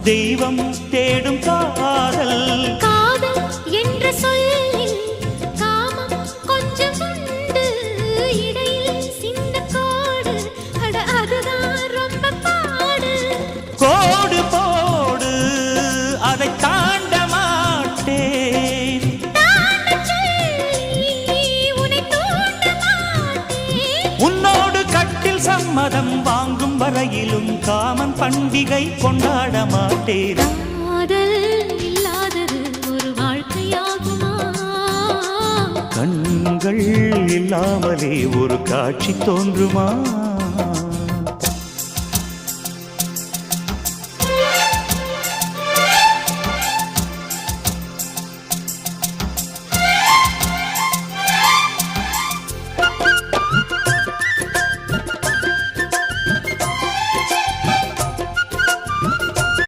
தெய்வம் தேடும் காதல் காதல் என்ற சொல்லில் காமம் கொஞ்சம் உண்டு இடையில் சின்ன கோடு அட அதுதான் ரொம்ப பாடு கோடு போடு அதை தாண்ட மாட்டேன் தாண்டச் சொல்லி உன்னை தூண்ட மாட்டேன் உன்னோடு கட்டில் சம்மதம் வாங்கும் வரையிலும் காமன் பண்டிகை கொண்டாட மாட்டேன் காதல் இல்லாதது ஒரு வாழ்க்கையாகுமா கண்கள் இல்லாமலே ஒரு காட்சி தோன்றுமா